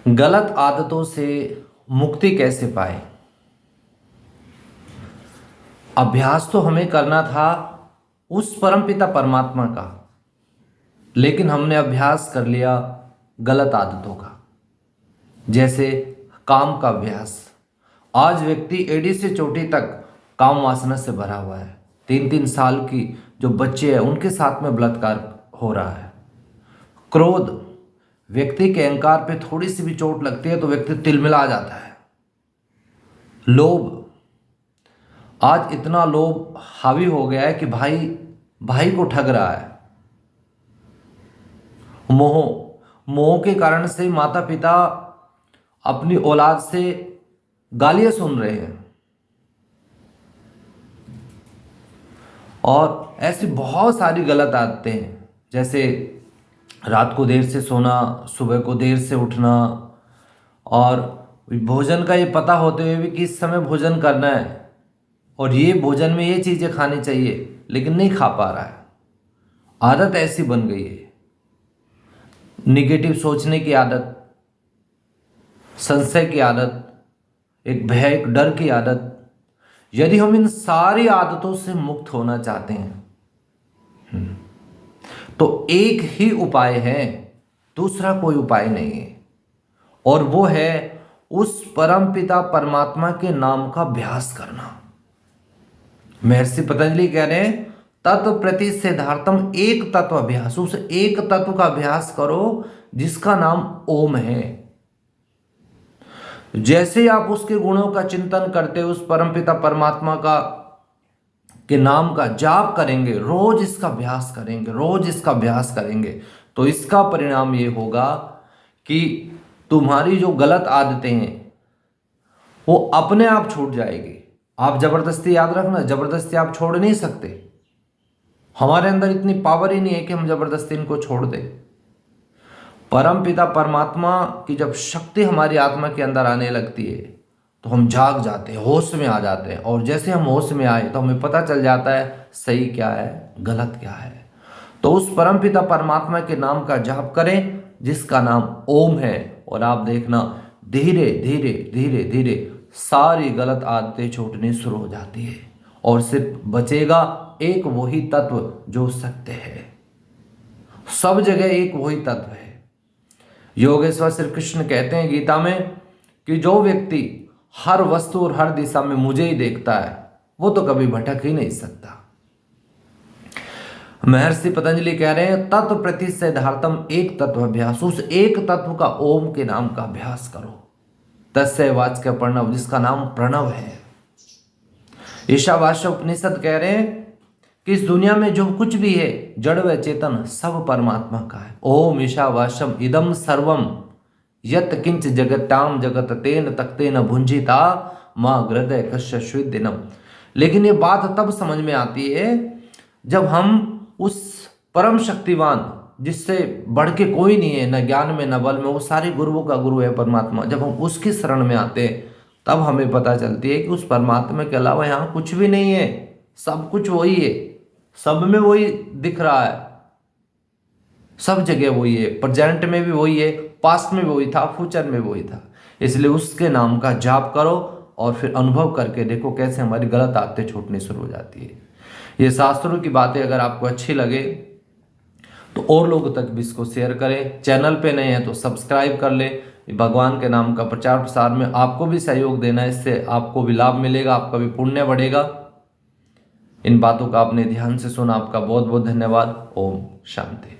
गलत आदतों से मुक्ति कैसे पाए। अभ्यास तो हमें करना था उस परमपिता परमात्मा का, लेकिन हमने अभ्यास कर लिया गलत आदतों का। जैसे काम का अभ्यास। आज व्यक्ति एड़ी से चोटी तक काम वासना से भरा हुआ है। 3-3 साल की जो बच्चे हैं उनके साथ में बलात्कार हो रहा है। क्रोध, व्यक्ति के अहंकार पे थोड़ी सी भी चोट लगती है तो व्यक्ति तिलमिला जाता है। लोभ, आज इतना लोभ हावी हो गया है कि भाई भाई को ठग रहा है। मोह के कारण से माता पिता अपनी औलाद से गालियां सुन रहे हैं। और ऐसी बहुत सारी गलत आदतें हैं, जैसे रात को देर से सोना, सुबह को देर से उठना, और भोजन का ये पता होते हुए भी कि इस समय भोजन करना है और ये भोजन में ये चीज़ें खानी चाहिए, लेकिन नहीं खा पा रहा है। आदत ऐसी बन गई है। निगेटिव सोचने की आदत, संशय की आदत, एक भय, एक डर की आदत। यदि हम इन सारी आदतों से मुक्त होना चाहते हैं तो एक ही उपाय है, दूसरा कोई उपाय नहीं है, और वो है उस परमपिता परमात्मा के नाम का अभ्यास करना। महर्षि पतंजलि कह रहे हैं तत्व प्रति सिद्धार्थम एक तत्व अभ्यास। उस एक तत्व का अभ्यास करो जिसका नाम ओम है। जैसे आप उसके गुणों का चिंतन करते, उस परमपिता परमात्मा का के नाम का जाप करेंगे, रोज इसका अभ्यास करेंगे, रोज इसका अभ्यास करेंगे, तो इसका परिणाम ये होगा कि तुम्हारी जो गलत आदतें हैं वो अपने आप छूट जाएगी। आप जबरदस्ती, याद रखना, जबरदस्ती आप छोड़ नहीं सकते। हमारे अंदर इतनी पावर ही नहीं है कि हम जबरदस्ती इनको छोड़ दें। परम पिता परमात्मा की जब शक्ति हमारी आत्मा के अंदर आने लगती है तो हम जाग जाते हैं, होश में आ जाते हैं। और जैसे हम होश में आए तो हमें पता चल जाता है सही क्या है, गलत क्या है। तो उस परम पिता परमात्मा के नाम का जाप करें जिसका नाम ओम है, और आप देखना धीरे धीरे धीरे धीरे सारी गलत आदतें छूटनी शुरू हो जाती है, और सिर्फ बचेगा एक वही तत्व जो सत्य है। सब जगह एक वही तत्व है। योगेश्वर श्री कृष्ण कहते हैं गीता में कि जो व्यक्ति हर वस्तु और हर दिशा में मुझे ही देखता है वो तो कभी भटक ही नहीं सकता। महर्षि पतंजलि कह रहे हैं तत्व प्रति सिद्धार्थम एक तत्व अभ्यास। उस एक तत्व का ओम के नाम का अभ्यास करो। तस्य वाच्य प्रणव, जिसका नाम प्रणव है। ईशावास्य उपनिषद कह रहे हैं कि इस दुनिया में जो कुछ भी है जड़ व चेतन सब परमात्मा का है। ओम ईशावास्यम इदम सर्वम यत किंच जगताम जगत तेन तक्तेन भुंजिता मां हृदय कश्यश्विदिनम। लेकिन ये बात तब समझ में आती है जब हम उस परम शक्तिवान, जिससे बढ़ के कोई नहीं है, न ज्ञान में न बल में, वो सारे गुरुओं का गुरु है परमात्मा, जब हम उसकी शरण में आते हैं तब हमें पता चलती है कि उस परमात्मा के अलावा यहाँ कुछ भी नहीं है। सब कुछ वही है, सब में वही दिख रहा है, सब जगह वही है। प्रेजेंट में भी वही है, पास्ट में भी वही था, फ्यूचर में वही था। इसलिए उसके नाम का जाप करो और फिर अनुभव करके देखो कैसे हमारी गलत आदतें छूटनी शुरू हो जाती है। ये शास्त्रों की बातें अगर आपको अच्छी लगे तो और लोगों तक भी इसको शेयर करें। चैनल पे नए हैं तो सब्सक्राइब कर ले। भगवान के नाम का प्रचार प्रसार में आपको भी सहयोग देना, इससे आपको भी लाभ मिलेगा, आपका भी पुण्य बढ़ेगा। इन बातों का आपने ध्यान से सुना, आपका बहुत बहुत धन्यवाद। ओम शांति।